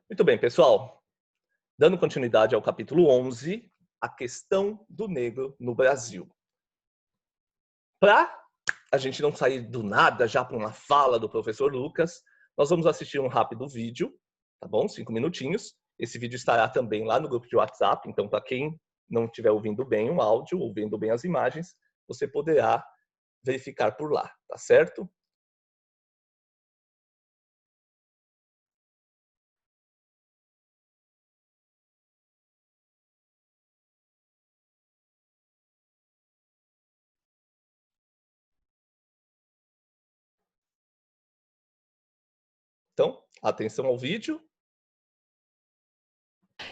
Muito bem, pessoal. Dando continuidade ao capítulo 11, a questão do negro no Brasil. Para a gente não sair do nada já para uma fala do professor Lucas, nós vamos assistir um rápido vídeo, tá bom? 5 minutinhos. Esse vídeo estará também lá no grupo de WhatsApp, então para quem não estiver ouvindo bem o áudio, ouvindo bem as imagens, você poderá verificar por lá, tá certo? Então, atenção ao vídeo.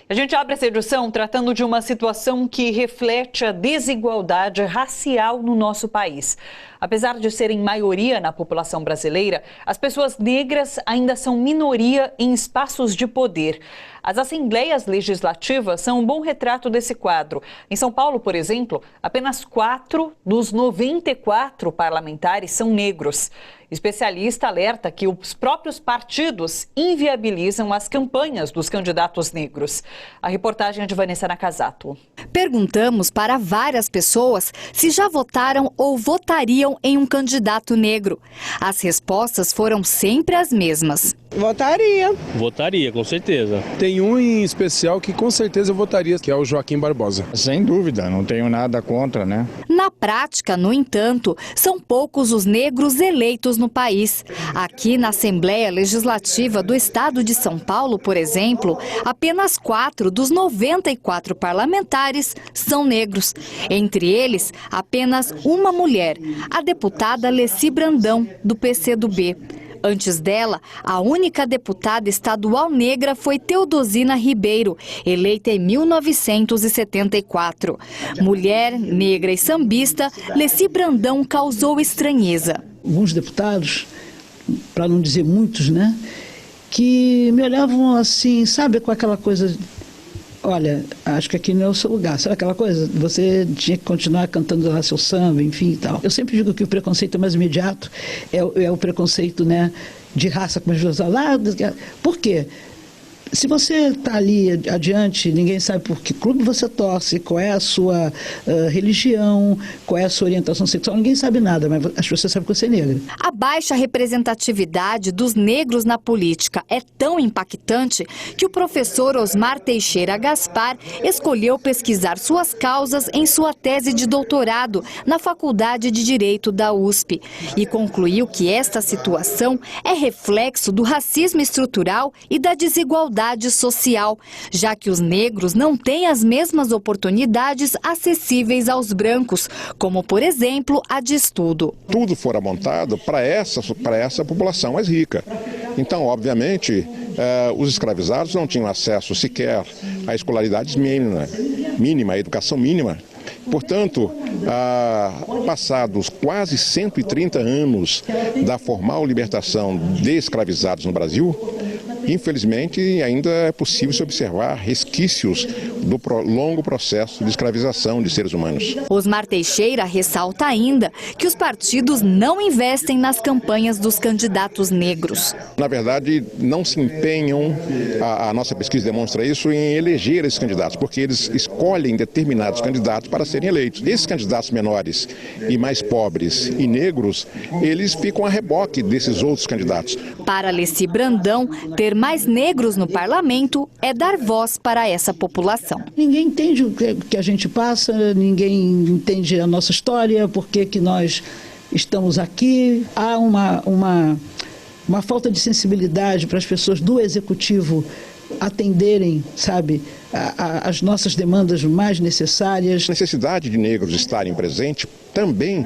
A gente abre essa edição tratando de uma situação que reflete a desigualdade racial no nosso país. Apesar de serem maioria na população brasileira, as pessoas negras ainda são minoria em espaços de poder. As assembleias legislativas são um bom retrato desse quadro. Em São Paulo, por exemplo, apenas 4 dos 94 parlamentares são negros. Especialista alerta que os próprios partidos inviabilizam as campanhas dos candidatos negros. A reportagem é de Vanessa Nakazato. Perguntamos para várias pessoas se já votaram ou votariam em um candidato negro. As respostas foram sempre as mesmas. Votaria. Votaria, com certeza. Tem um em especial que com certeza eu votaria, que é o Joaquim Barbosa. Sem dúvida, não tenho nada contra, né? Na prática, no entanto, são poucos os negros eleitos no país. Aqui na Assembleia Legislativa do Estado de São Paulo, por exemplo, apenas 4 dos 94 parlamentares são negros. Entre eles, apenas uma mulher, a deputada Leci Brandão, do PCdoB. Antes dela, a única deputada estadual negra foi Teodosina Ribeiro, eleita em 1974. Mulher, negra e sambista, Leci Brandão causou estranheza. Alguns deputados, para não dizer muitos, né, que me olhavam assim, sabe, com aquela coisa... Olha, acho que aqui não é o seu lugar. Sabe aquela coisa? Você tinha que continuar cantando lá seu samba, enfim e tal. Eu sempre digo que o preconceito mais imediato é o preconceito, né, de raça, como a gente fala lá. Por quê? Se você está ali adiante, ninguém sabe por que clube você torce, qual é a sua religião, qual é a sua orientação sexual, ninguém sabe nada, mas as pessoas sabem que você é negra. A baixa representatividade dos negros na política é tão impactante que o professor Osmar Teixeira Gaspar escolheu pesquisar suas causas em sua tese de doutorado na Faculdade de Direito da USP e concluiu que esta situação é reflexo do racismo estrutural e da desigualdade social, já que os negros não têm as mesmas oportunidades acessíveis aos brancos, como, por exemplo, a de estudo. Tudo fora montado para essa população mais rica. Então, obviamente, os escravizados não tinham acesso sequer à escolaridade mínima, à educação mínima. Portanto, passados quase 130 anos da formal libertação de escravizados no Brasil, infelizmente, ainda é possível se observar resquícios do longo processo de escravização de seres humanos. Osmar Teixeira ressalta ainda que os partidos não investem nas campanhas dos candidatos negros. Na verdade, não se empenham, a nossa pesquisa demonstra isso, em eleger esses candidatos, porque eles escolhem determinados candidatos para serem eleitos. Esses candidatos menores e mais pobres e negros, eles ficam a reboque desses outros candidatos. Para Leci Brandão, ter mais negros no parlamento é dar voz para essa população. Ninguém entende o que a gente passa, ninguém entende a nossa história, por que nós estamos aqui. Há uma falta de sensibilidade para as pessoas do executivo atenderem, sabe, as nossas demandas mais necessárias. A necessidade de negros estarem presentes também,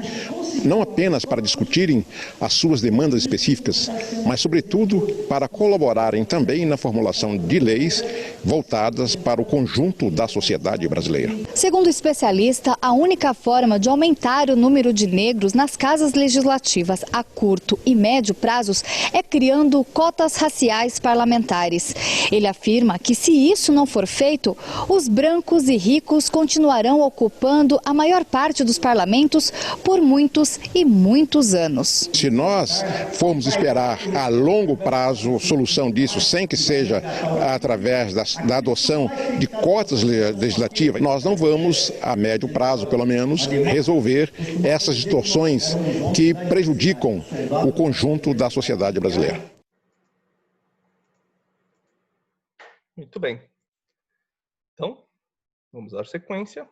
não apenas para discutirem as suas demandas específicas, mas, sobretudo, para colaborarem também na formulação de leis voltadas para o conjunto da sociedade brasileira. Segundo o especialista, a única forma de aumentar o número de negros nas casas legislativas a curto e médio prazos é criando cotas raciais parlamentares. Ele afirma que, se isso não for feito, 2018, os brancos e ricos continuarão ocupando a maior parte dos parlamentos por muitos e muitos anos. Se nós formos esperar a longo prazo solução disso, sem que seja através da adoção de cotas legislativas, nós não vamos, a médio prazo pelo menos, resolver essas distorções que prejudicam o conjunto da sociedade brasileira. Muito bem. Então, vamos dar sequência.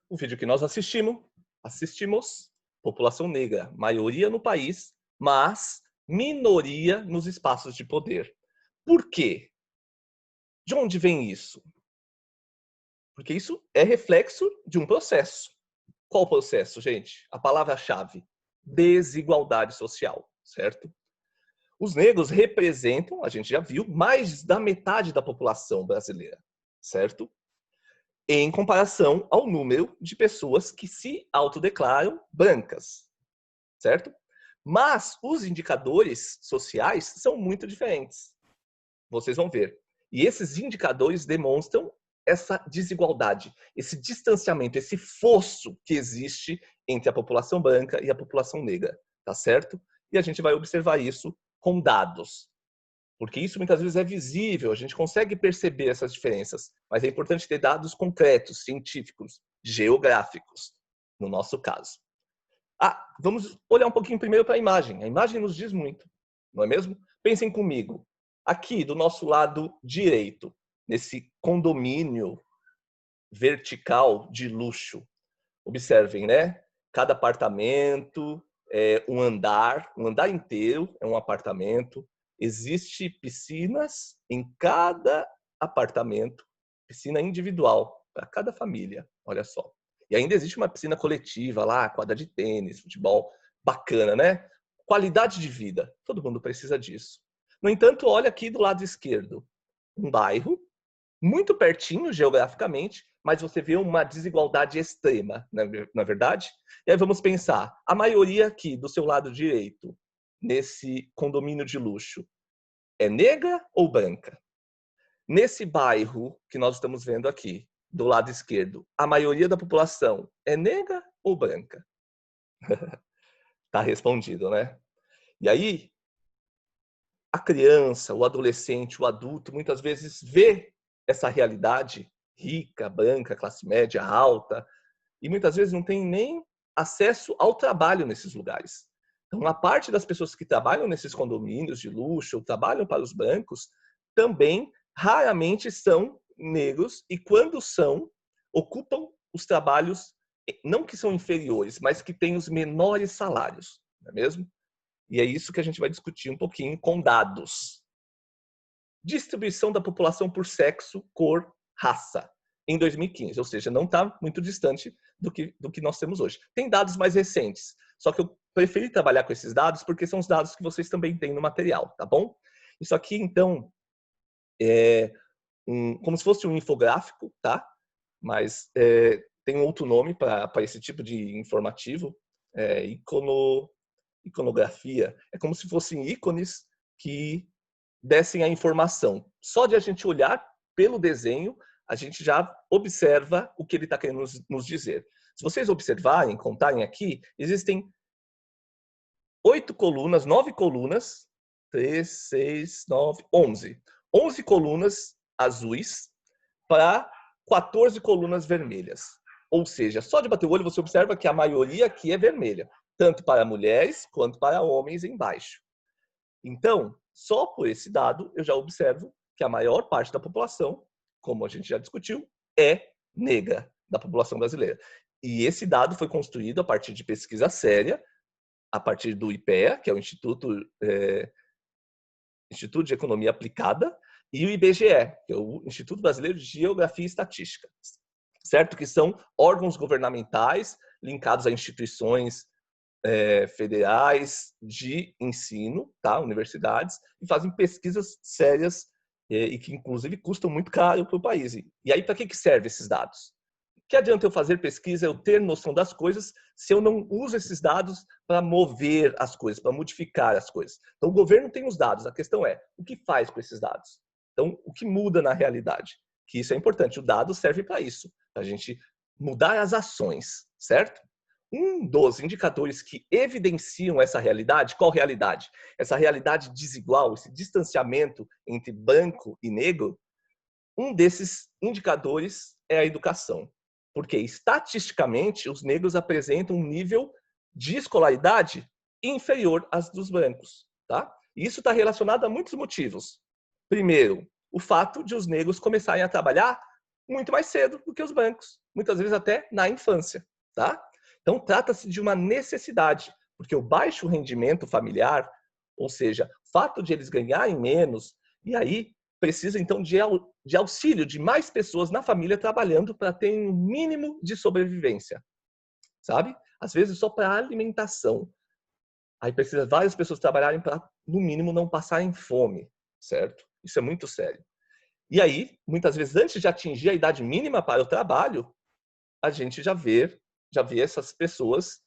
O vídeo que nós assistimos, população negra, maioria no país, mas minoria nos espaços de poder. Por quê? De onde vem isso? Porque isso é reflexo de um processo. Qual processo, gente? A palavra-chave: desigualdade social, certo? Os negros representam, a gente já viu, mais da metade da população brasileira, certo? Em comparação ao número de pessoas que se autodeclaram brancas, certo? Mas os indicadores sociais são muito diferentes. Vocês vão ver. E esses indicadores demonstram essa desigualdade, esse distanciamento, esse fosso que existe entre a população branca e a população negra, tá certo? E a gente vai observar isso com dados. Porque isso muitas vezes é visível, a gente consegue perceber essas diferenças, mas é importante ter dados concretos, científicos, geográficos, no nosso caso. Vamos olhar um pouquinho primeiro para a imagem. A imagem nos diz muito, não é mesmo? Pensem comigo. Aqui, do nosso lado direito, nesse condomínio vertical de luxo. Observem, né? Cada apartamento é um andar inteiro é um apartamento. Existem piscinas em cada apartamento, piscina individual para cada família, olha só. E ainda existe uma piscina coletiva lá, quadra de tênis, futebol, bacana, né? Qualidade de vida, todo mundo precisa disso. No entanto, olha aqui do lado esquerdo, um bairro muito pertinho geograficamente, mas você vê uma desigualdade extrema, na verdade? E aí vamos pensar, a maioria aqui do seu lado direito, nesse condomínio de luxo, é negra ou branca? Nesse bairro que nós estamos vendo aqui, do lado esquerdo, a maioria da população é negra ou branca? Tá respondido, né? E aí, a criança, o adolescente, o adulto, muitas vezes vê essa realidade rica, branca, classe média, alta, e muitas vezes não tem nem acesso ao trabalho nesses lugares. Então, a parte das pessoas que trabalham nesses condomínios de luxo, ou trabalham para os brancos, também raramente são negros, e quando são, ocupam os trabalhos, não que são inferiores, mas que têm os menores salários, não é mesmo? E é isso que a gente vai discutir um pouquinho com dados. Distribuição da população por sexo, cor, raça, em 2015, ou seja, não está muito distante do que nós temos hoje. Tem dados mais recentes, só que eu preferi trabalhar com esses dados porque são os dados que vocês também têm no material, tá bom? Isso aqui, então, é como se fosse um infográfico, tá? Mas tem um outro nome para esse tipo de informativo, iconografia. É como se fossem ícones que dessem a informação. Só de a gente olhar pelo desenho, a gente já observa o que ele está querendo nos dizer. Se vocês observarem, contarem aqui, existem 8 colunas, 9 colunas, 3, 6, 9, 11. 11 colunas azuis para 14 colunas vermelhas. Ou seja, só de bater o olho você observa que a maioria aqui é vermelha, tanto para mulheres quanto para homens embaixo. Então, só por esse dado, eu já observo que a maior parte da população, como a gente já discutiu, é negra da população brasileira. E esse dado foi construído a partir de pesquisa séria, a partir do IPEA, que é o Instituto de Economia Aplicada, e o IBGE, que é o Instituto Brasileiro de Geografia e Estatística, certo? Que são órgãos governamentais linkados a instituições federais de ensino, tá? Universidades, e fazem pesquisas sérias e que, inclusive, custam muito caro para o país. E aí, para que servem esses dados? Que adianta eu fazer pesquisa, eu ter noção das coisas, se eu não uso esses dados para mover as coisas, para modificar as coisas? Então, o governo tem os dados, a questão é, o que faz com esses dados? Então, o que muda na realidade? Que isso é importante, o dado serve para isso, para a gente mudar as ações, certo? Um dos indicadores que evidenciam essa realidade, qual realidade? Essa realidade desigual, esse distanciamento entre branco e negro, um desses indicadores é a educação. Porque, estatisticamente, os negros apresentam um nível de escolaridade inferior às dos brancos. Tá? E isso está relacionado a muitos motivos. Primeiro, o fato de os negros começarem a trabalhar muito mais cedo do que os brancos, muitas vezes até na infância. Tá? Então, trata-se de uma necessidade, porque o baixo rendimento familiar, ou seja, o fato de eles ganharem menos, e aí precisa, então, de auxílio de mais pessoas na família trabalhando para ter um mínimo de sobrevivência, sabe? Às vezes só para alimentação. Aí precisa várias pessoas trabalharem para, no mínimo, não passarem fome, certo? Isso é muito sério. E aí, muitas vezes, antes de atingir a idade mínima para o trabalho, a gente já vê essas pessoas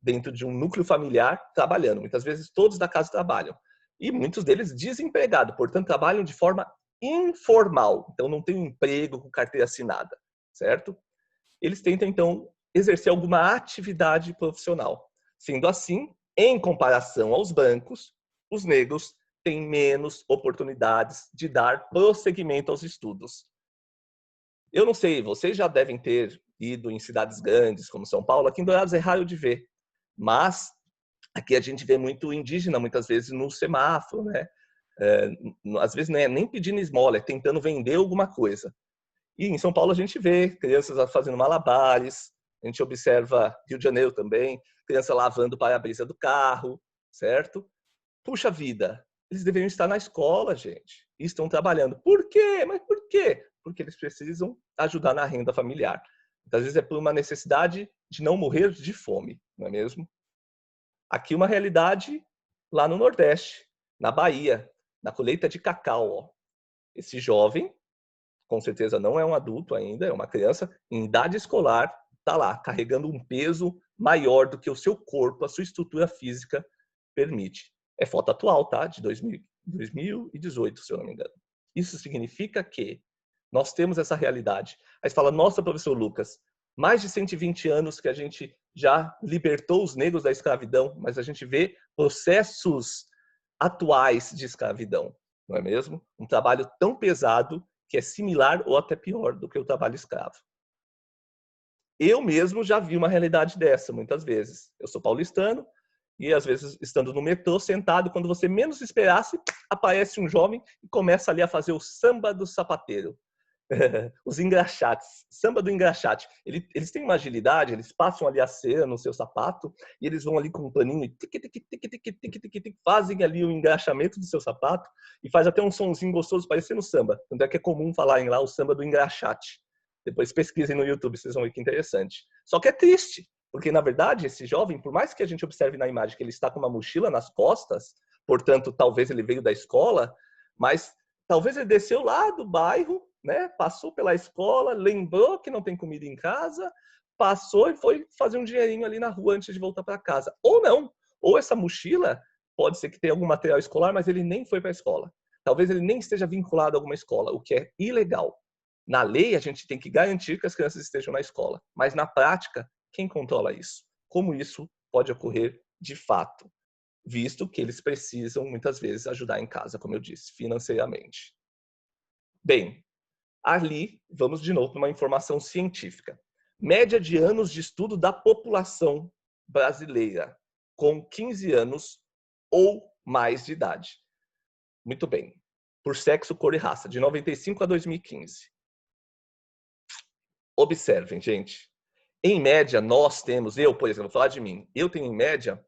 dentro de um núcleo familiar trabalhando. Muitas vezes todos da casa trabalham. E muitos deles desempregados, portanto, trabalham de forma informal. Então, não tem um emprego com carteira assinada, certo? Eles tentam, então, exercer alguma atividade profissional. Sendo assim, em comparação aos brancos, os negros têm menos oportunidades de dar prosseguimento aos estudos. Eu não sei, vocês já devem ter ido em cidades grandes, como São Paulo. Aqui em Dourados é raro de ver, mas aqui a gente vê muito indígena, muitas vezes, no semáforo, né? Às vezes não é nem pedindo esmola, é tentando vender alguma coisa. E em São Paulo a gente vê crianças fazendo malabares, a gente observa Rio de Janeiro também, criança lavando o para-brisa do carro, certo? Puxa vida, eles deveriam estar na escola, gente, e estão trabalhando. Por quê? Mas por quê? Porque eles precisam ajudar na renda familiar. Muitas vezes é por uma necessidade de não morrer de fome, não é mesmo? Aqui uma realidade lá no Nordeste, na Bahia, na colheita de cacau. Ó. Esse jovem, com certeza não é um adulto ainda, é uma criança em idade escolar, está lá, carregando um peso maior do que o seu corpo, a sua estrutura física permite. É foto atual, tá? De 2018, se eu não me engano. Isso significa que nós temos essa realidade. Aí você fala, nossa, professor Lucas, mais de 120 anos que a gente já libertou os negros da escravidão, mas a gente vê processos atuais de escravidão, não é mesmo? Um trabalho tão pesado que é similar ou até pior do que o trabalho escravo. Eu mesmo já vi uma realidade dessa, muitas vezes. Eu sou paulistano e, às vezes, estando no metrô, sentado, quando você menos esperasse, aparece um jovem e começa ali a fazer o samba do sapateiro. Os engraxates, samba do engraxate. Eles têm uma agilidade, eles passam ali a cera no seu sapato e eles vão ali com um paninho e fazem ali o engraxamento do seu sapato e faz até um sonzinho gostoso parecendo samba. Tanto é que é comum falarem lá o samba do engraxate. Depois pesquisem no YouTube, vocês vão ver que interessante. Só que é triste, porque na verdade esse jovem, por mais que a gente observe na imagem que ele está com uma mochila nas costas, portanto talvez ele veio da escola, mas talvez ele desceu lá do bairro, né? Passou pela escola, lembrou que não tem comida em casa, passou e foi fazer um dinheirinho ali na rua antes de voltar para casa. Ou não, ou essa mochila pode ser que tenha algum material escolar, mas ele nem foi para a escola. Talvez ele nem esteja vinculado a alguma escola, o que é ilegal. Na lei, a gente tem que garantir que as crianças estejam na escola, mas na prática, quem controla isso? Como isso pode ocorrer de fato? Visto que eles precisam, muitas vezes, ajudar em casa, como eu disse, financeiramente. Bem, ali, vamos de novo para uma informação científica. Média de anos de estudo da população brasileira com 15 anos ou mais de idade. Muito bem. Por sexo, cor e raça, de 95 a 2015. Observem, gente. Em média, nós temos, eu, por exemplo, vou falar de mim, eu tenho em média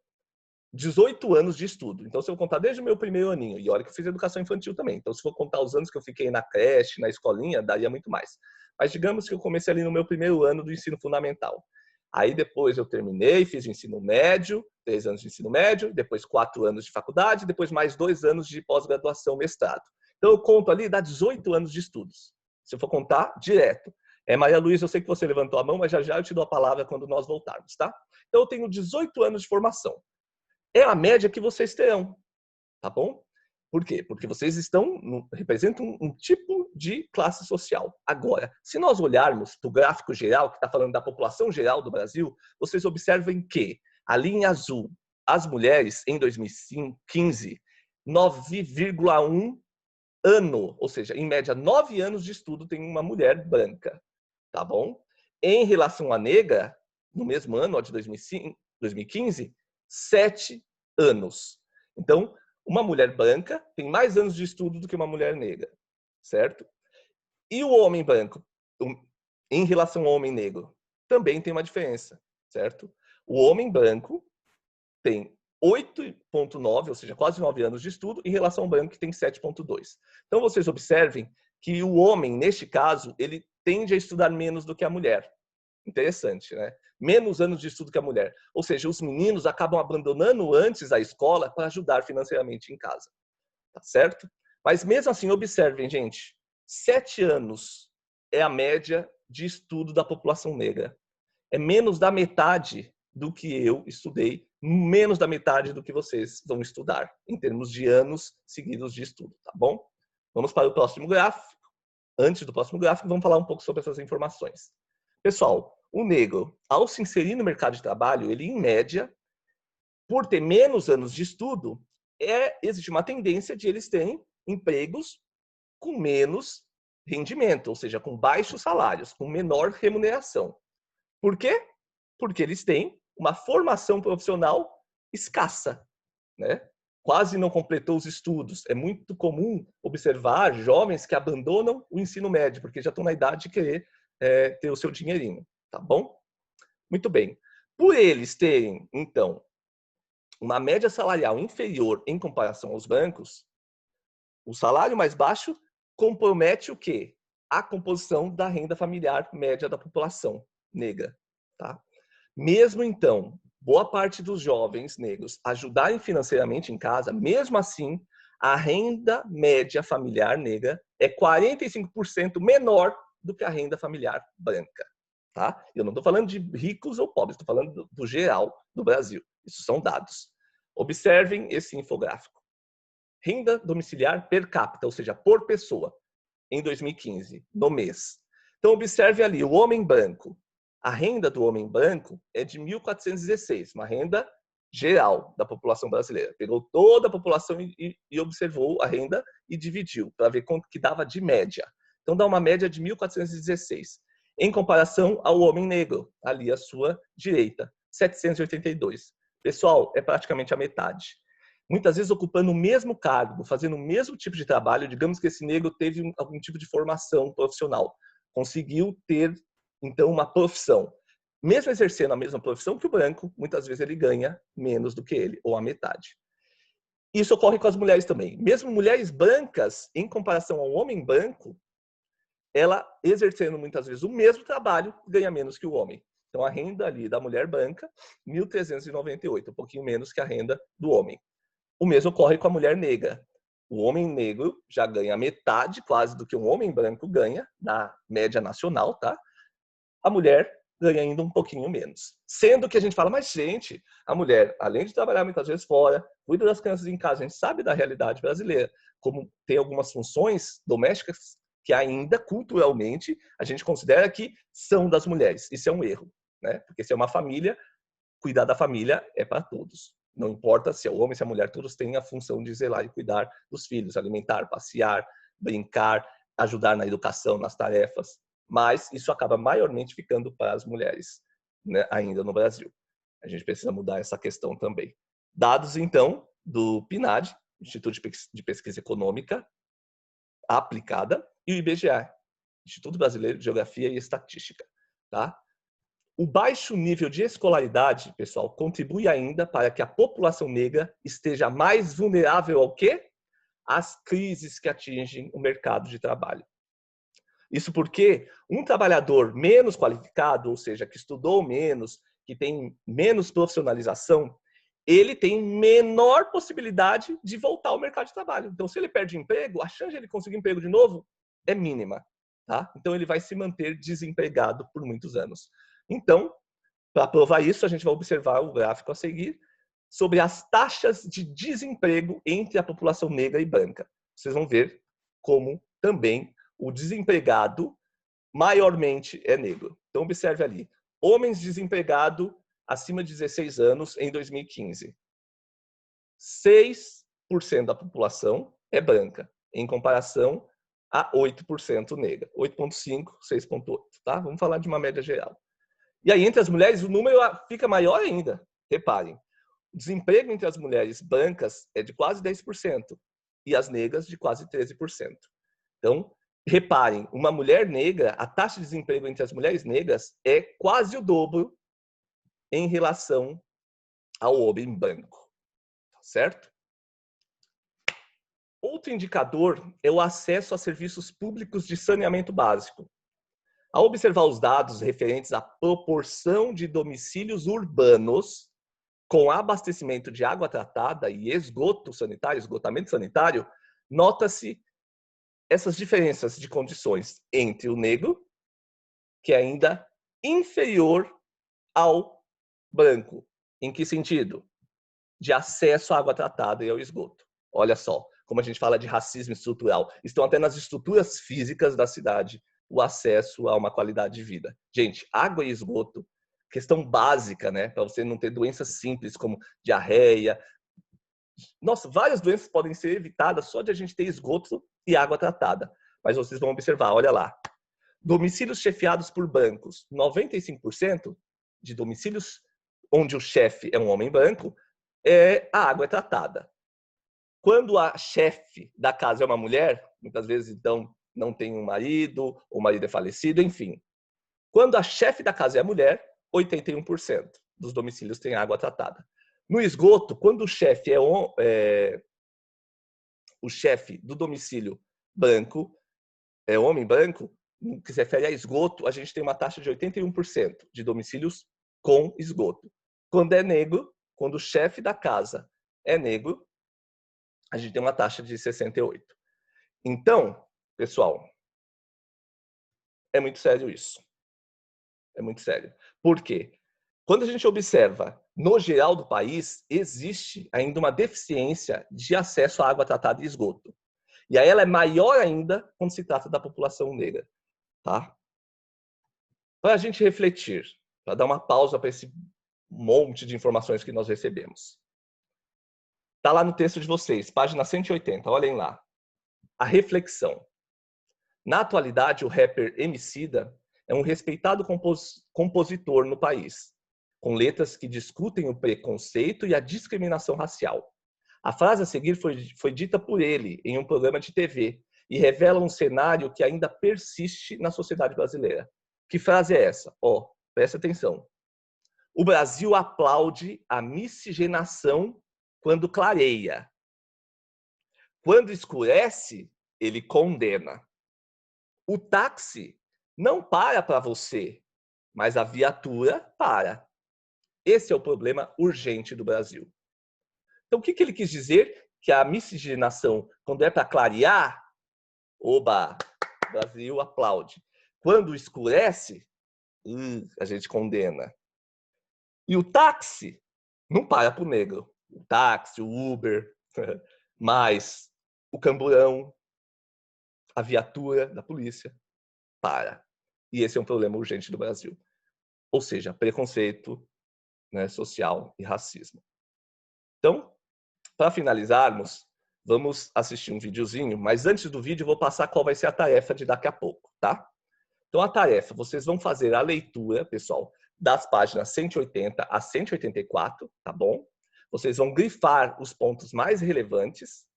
18 anos de estudo. Então, se eu contar desde o meu primeiro aninho, e olha que eu fiz educação infantil também, então se for contar os anos que eu fiquei na creche, na escolinha, daria muito mais. Mas digamos que eu comecei ali no meu primeiro ano do ensino fundamental. Aí depois eu terminei, fiz o ensino médio, 3 anos de ensino médio, depois 4 anos de faculdade, depois mais 2 anos de pós-graduação, mestrado. Então eu conto ali, dá 18 anos de estudos. Se eu for contar direto. Maria Luísa, eu sei que você levantou a mão, mas já já eu te dou a palavra quando nós voltarmos, tá? Então, eu tenho 18 anos de formação. É a média que vocês terão, tá bom? Por quê? Porque vocês representam um tipo de classe social. Agora, se nós olharmos para o gráfico geral, que está falando da população geral do Brasil, vocês observem que a linha azul, as mulheres, em 2015, 9,1 ano, ou seja, em média 9 anos de estudo tem uma mulher branca, tá bom? Em relação à negra, no mesmo ano, ó, de 2015, 7 anos. Então, uma mulher branca tem mais anos de estudo do que uma mulher negra, certo? E o homem branco, em relação ao homem negro, também tem uma diferença, certo? O homem branco tem 8,9, ou seja, quase 9 anos de estudo, em relação ao branco que tem 7,2. Então, vocês observem que o homem, neste caso, ele tende a estudar menos do que a mulher. Interessante, né? Menos anos de estudo que a mulher. Ou seja, os meninos acabam abandonando antes a escola para ajudar financeiramente em casa. Tá certo? Mas mesmo assim, observem, gente, 7 anos é a média de estudo da população negra. É menos da metade do que eu estudei, menos da metade do que vocês vão estudar, em termos de anos seguidos de estudo, tá bom? Vamos para o próximo gráfico. Antes do próximo gráfico, vamos falar um pouco sobre essas informações. Pessoal, o negro, ao se inserir no mercado de trabalho, ele, em média, por ter menos anos de estudo, existe uma tendência de eles terem empregos com menos rendimento, ou seja, com baixos salários, com menor remuneração. Por quê? Porque eles têm uma formação profissional escassa, né? Quase não completou os estudos. É muito comum observar jovens que abandonam o ensino médio, porque já estão na idade de querer ter o seu dinheirinho, tá bom? Muito bem. Por eles terem, então, uma média salarial inferior em comparação aos brancos, o salário mais baixo compromete o quê? A composição da renda familiar média da população negra, tá? Mesmo então, boa parte dos jovens negros ajudarem financeiramente em casa, mesmo assim, a renda média familiar negra é 45% menor do que a renda familiar branca, tá? Eu não estou falando de ricos ou pobres, estou falando do geral do Brasil. Isso são dados. Observem esse infográfico. Renda domiciliar per capita, ou seja, por pessoa, em 2015, no mês. Então, observe ali, o homem branco. A renda do homem branco é de 1.416, uma renda geral da população brasileira. Pegou toda a população e observou a renda e dividiu, para ver quanto que dava de média. Então, dá uma média de 1.416. Em comparação ao homem negro, ali à sua direita, 782. Pessoal, é praticamente a metade. Muitas vezes ocupando o mesmo cargo, fazendo o mesmo tipo de trabalho, digamos que esse negro teve algum tipo de formação profissional, conseguiu ter, então, uma profissão. Mesmo exercendo a mesma profissão que o branco, muitas vezes ele ganha menos do que ele, ou a metade. Isso ocorre com as mulheres também. Mesmo mulheres brancas, em comparação ao homem branco, ela, exercendo muitas vezes o mesmo trabalho, ganha menos que o homem. Então, a renda ali da mulher branca, 1.398, um pouquinho menos que a renda do homem. O mesmo ocorre com a mulher negra. O homem negro já ganha metade, quase, do que um homem branco ganha, na média nacional, tá? A mulher ganha ainda um pouquinho menos. Sendo que a gente fala, mas gente, a mulher, além de trabalhar muitas vezes fora, cuida das crianças em casa, a gente sabe da realidade brasileira, como tem algumas funções domésticas que ainda, culturalmente, a gente considera que são das mulheres. Isso é um erro, né? Porque se é uma família, cuidar da família é para todos. Não importa se é o homem, se é a mulher, todos têm a função de zelar e cuidar dos filhos, alimentar, passear, brincar, ajudar na educação, nas tarefas. Mas isso acaba maiormente ficando para as mulheres, né, ainda no Brasil. A gente precisa mudar essa questão também. Dados, então, do PNAD, Instituto de Pesquisa Econômica Aplicada, e o IBGE, Instituto Brasileiro de Geografia e Estatística. Tá? O baixo nível de escolaridade, pessoal, contribui ainda para que a população negra esteja mais vulnerável ao quê? Às crises que atingem o mercado de trabalho. Isso porque um trabalhador menos qualificado, ou seja, que estudou menos, que tem menos profissionalização, ele tem menor possibilidade de voltar ao mercado de trabalho. Então, se ele perde emprego, a chance de ele conseguir emprego de novo é mínima. tá? Então ele vai se manter desempregado por muitos anos. Então, para provar isso, a gente vai observar o gráfico a seguir sobre as taxas de desemprego entre a população negra e branca. Vocês vão ver como também o desempregado maiormente é negro. Então observe ali, homens desempregados acima de 16 anos em 2015. 6% da população é branca, em comparação a 8% negra. 8,5%, 6,8%, tá? Vamos falar de uma média geral. E aí, entre as mulheres, o número fica maior ainda. Reparem, o desemprego entre as mulheres brancas é de quase 10% e as negras de quase 13%. Então, reparem, uma mulher negra, a taxa de desemprego entre as mulheres negras é quase o dobro em relação ao homem branco. Certo? Outro indicador é o acesso a serviços públicos de saneamento básico. Ao observar os dados referentes à proporção de domicílios urbanos com abastecimento de água tratada e esgoto sanitário, esgotamento sanitário, nota-se essas diferenças de condições entre o negro, que é ainda inferior ao branco. Em que sentido? De acesso à água tratada e ao esgoto. Olha só, como a gente fala de racismo estrutural. Estão até nas estruturas físicas da cidade o acesso a uma qualidade de vida. Gente, água e esgoto, questão básica, né? Para você não ter doenças simples como diarreia. Nossa, várias doenças podem ser evitadas só de a gente ter esgoto e água tratada. Mas vocês vão observar, olha lá. Domicílios chefiados por brancos. 95% de domicílios onde o chefe é um homem branco, a água é tratada. Quando a chefe da casa é uma mulher, muitas vezes, então, não tem um marido, ou o marido é falecido, enfim. Quando a chefe da casa é a mulher, 81% dos domicílios têm água tratada. No esgoto, quando o chefe o chefe do domicílio branco, é homem branco, no que se refere a esgoto, a gente tem uma taxa de 81% de domicílios com esgoto. Quando é negro, quando o chefe da casa é negro, a gente tem uma taxa de 68%. Então, pessoal, é muito sério isso. É muito sério. Por quê? Quando a gente observa, no geral do país, existe ainda uma deficiência de acesso à água tratada e esgoto. E aí ela é maior ainda quando se trata da população negra. Tá? Para a gente refletir, para dar uma pausa para esse monte de informações que nós recebemos. Está lá no texto de vocês, página 180, olhem lá. A reflexão. Na atualidade, o rapper Emicida é um respeitado compositor no país, com letras que discutem o preconceito e a discriminação racial. A frase a seguir foi dita por ele em um programa de TV e revela um cenário que ainda persiste na sociedade brasileira. Que frase é essa? Presta atenção. O Brasil aplaude a miscigenação quando clareia. Quando escurece, ele condena. O táxi não para você, mas a viatura para. Esse é o problema urgente do Brasil. Então, o que ele quis dizer? Que a miscigenação, quando é para clarear, oba, o Brasil aplaude. Quando escurece, a gente condena. E o táxi não para para o negro. O táxi, o Uber, mas o camburão, a viatura da polícia, para. E esse é um problema urgente do Brasil. Ou seja, preconceito, né, social e racismo. Então, para finalizarmos, vamos assistir um videozinho, mas antes do vídeo eu vou passar qual vai ser a tarefa de daqui a pouco, tá? Então, a tarefa, vocês vão fazer a leitura, pessoal, das páginas 180 a 184, tá bom? Vocês vão grifar os pontos mais relevantes,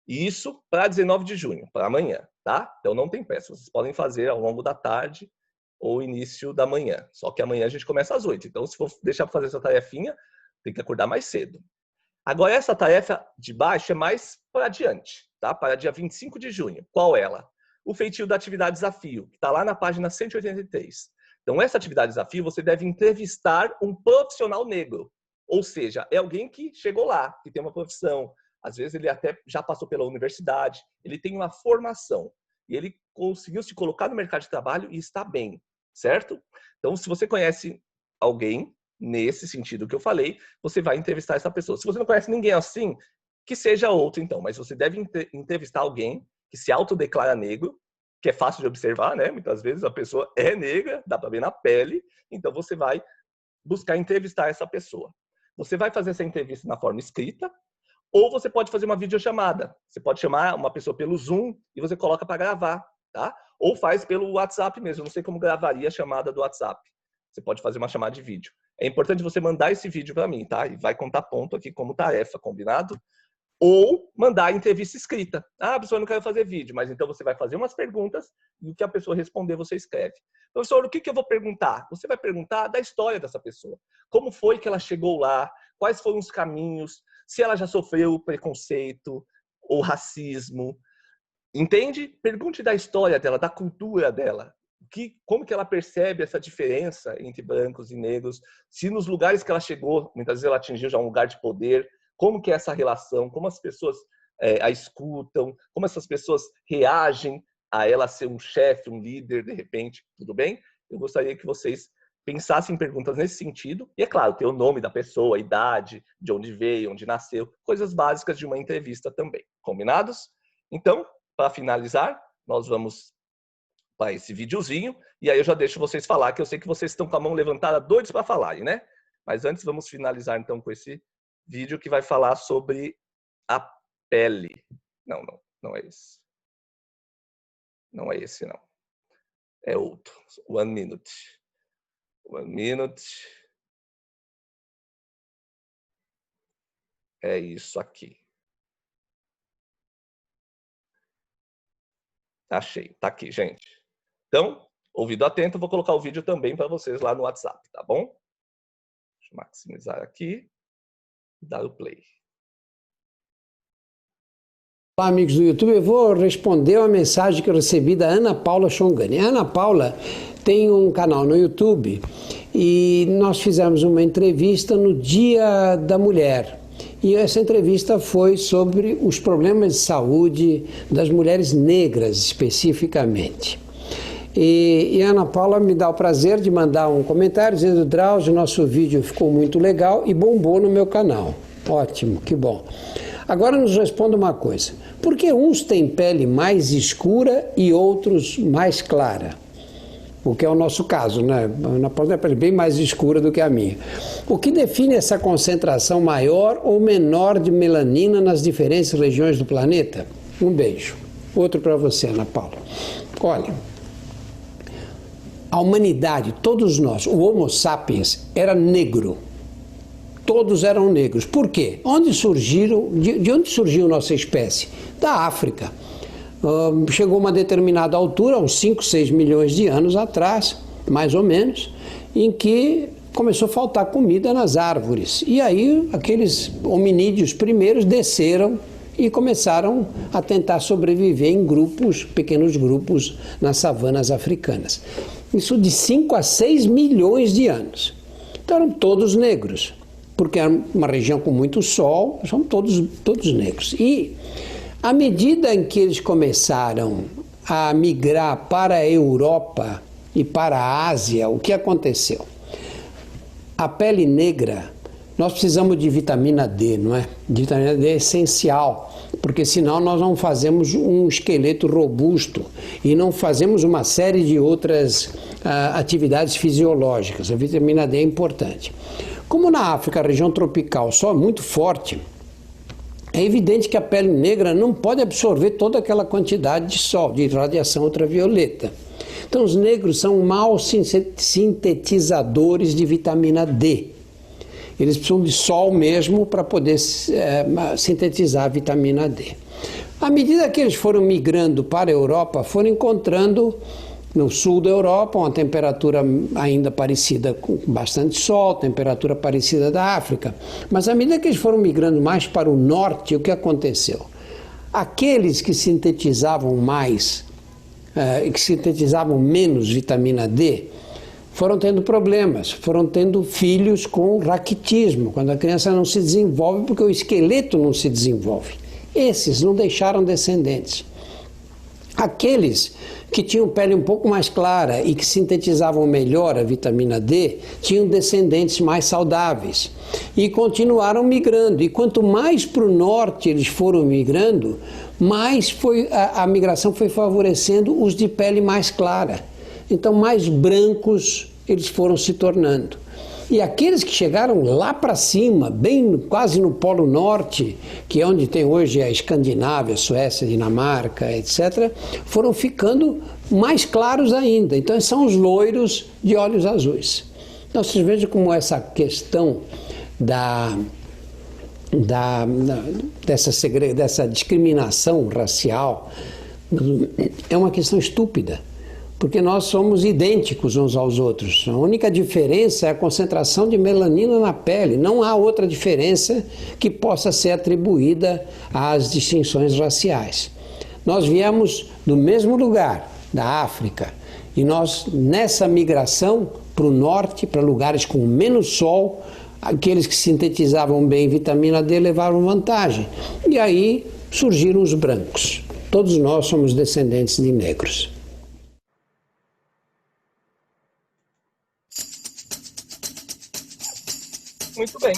e isso para 19 de junho, para amanhã, tá? Então, não tem pressa, vocês podem fazer ao longo da tarde ou início da manhã. Só que amanhã a gente começa às 8, então se for deixar para fazer essa tarefinha, tem que acordar mais cedo. Agora, essa tarefa de baixo é mais para adiante, tá? Para dia 25 de junho. Qual ela? O feitio da atividade desafio, que está lá na página 183. Então, essa atividade desafio, você deve entrevistar um profissional negro. Ou seja, é alguém que chegou lá, que tem uma profissão. Às vezes, ele até já passou pela universidade, ele tem uma formação. e ele conseguiu se colocar no mercado de trabalho e está bem, certo? Então, se você conhece alguém nesse sentido que eu falei, você vai entrevistar essa pessoa. Se você não conhece ninguém assim, que seja outro, então. Mas você deve entrevistar alguém que se autodeclara negro, que é fácil de observar, né? Muitas vezes a pessoa é negra, dá para ver na pele, então você vai buscar entrevistar essa pessoa. Você vai fazer essa entrevista na forma escrita, ou você pode fazer uma videochamada. Você pode chamar uma pessoa pelo Zoom e você coloca para gravar, tá? Ou faz pelo WhatsApp mesmo. Eu não sei como gravaria a chamada do WhatsApp. Você pode fazer uma chamada de vídeo. É importante você mandar esse vídeo para mim, tá? E vai contar ponto aqui como tarefa, combinado? Ou mandar a entrevista escrita. Ah, professor, eu não quero fazer vídeo, mas então você vai fazer umas perguntas e o que a pessoa responder você escreve. Professor, o que eu vou perguntar? Você vai perguntar da história dessa pessoa. Como foi que ela chegou lá? Quais foram os caminhos? Se ela já sofreu preconceito ou racismo. Entende? Pergunte da história dela, da cultura dela. Como que ela percebe essa diferença entre brancos e negros? Se nos lugares que ela chegou, muitas vezes ela atingiu já um lugar de poder, como que é essa relação? Como as pessoas a escutam? Como essas pessoas reagem a ela ser um chefe, um líder, de repente? Tudo bem? Eu gostaria que vocês pensassem em perguntas nesse sentido. E, é claro, ter o nome da pessoa, a idade, de onde veio, onde nasceu. Coisas básicas de uma entrevista também. Combinados? Então, para finalizar, nós vamos para esse videozinho. E aí eu já deixo vocês falar, que eu sei que vocês estão com a mão levantada, doidos para falarem, né? Mas antes, vamos finalizar, então, com esse vídeo que vai falar sobre a pele. Não é esse. Não é esse, não. É outro. 1 minute. 1 minute. É isso aqui. Achei. Tá aqui, gente. Então, ouvido atento, vou colocar o vídeo também para vocês lá no WhatsApp, tá bom? Deixa eu maximizar aqui. Dar o play. Olá, amigos do YouTube, eu vou responder uma mensagem que eu recebi da Ana Paula Chongani. A Ana Paula tem um canal no YouTube e nós fizemos uma entrevista no Dia da Mulher. E essa entrevista foi sobre os problemas de saúde das mulheres negras, especificamente. E a Ana Paula me dá o prazer de mandar um comentário dizendo: Drauzio, nosso vídeo ficou muito legal e bombou no meu canal. Ótimo, que bom. Agora nos responda uma coisa. Por que uns têm pele mais escura e outros mais clara? O que é o nosso caso, né? A Ana Paula tem a pele bem mais escura do que a minha. O que define essa concentração maior ou menor de melanina nas diferentes regiões do planeta? Um beijo. Outro para você, Ana Paula. Olha, a humanidade, todos nós, o Homo sapiens, era negro. Todos eram negros. Por quê? De onde surgiu nossa espécie? Da África. Chegou a uma determinada altura, uns 5, 6 milhões de anos atrás, mais ou menos, em que começou a faltar comida nas árvores. E aí aqueles hominídeos primeiros desceram e começaram a tentar sobreviver em grupos, pequenos grupos, nas savanas africanas. Isso de 5 a 6 milhões de anos. Então eram todos negros, porque era uma região com muito sol, são todos negros. E à medida em que eles começaram a migrar para a Europa e para a Ásia, o que aconteceu? A pele negra, nós precisamos de vitamina D, não é? Vitamina D é essencial, porque senão nós não fazemos um esqueleto robusto e não fazemos uma série de outras atividades fisiológicas. A vitamina D é importante. Como na África, a região tropical, o sol é muito forte, é evidente que a pele negra não pode absorver toda aquela quantidade de sol, de radiação ultravioleta. Então os negros são maus sintetizadores de vitamina D. Eles precisam de sol mesmo para poder sintetizar a vitamina D. À medida que eles foram migrando para a Europa, foram encontrando no sul da Europa uma temperatura ainda parecida com bastante sol, temperatura parecida da África. Mas à medida que eles foram migrando mais para o norte, o que aconteceu? Aqueles que sintetizavam mais e que sintetizavam menos vitamina D foram tendo problemas, foram tendo filhos com raquitismo, quando a criança não se desenvolve porque o esqueleto não se desenvolve. Esses não deixaram descendentes. Aqueles que tinham pele um pouco mais clara e que sintetizavam melhor a vitamina D, tinham descendentes mais saudáveis e continuaram migrando. E quanto mais para o norte eles foram migrando, mais a migração foi favorecendo os de pele mais clara. Então, mais brancos eles foram se tornando. E aqueles que chegaram lá para cima, bem quase no Polo Norte, que é onde tem hoje a Escandinávia, Suécia, Dinamarca, etc., foram ficando mais claros ainda. Então são os loiros de olhos azuis. Então vocês vejam como essa questão dessa discriminação racial é uma questão estúpida. Porque nós somos idênticos uns aos outros. A única diferença é a concentração de melanina na pele. Não há outra diferença que possa ser atribuída às distinções raciais. Nós viemos do mesmo lugar, da África, e nós, nessa migração para o norte, para lugares com menos sol, aqueles que sintetizavam bem vitamina D levaram vantagem. E aí surgiram os brancos. Todos nós somos descendentes de negros. Muito bem.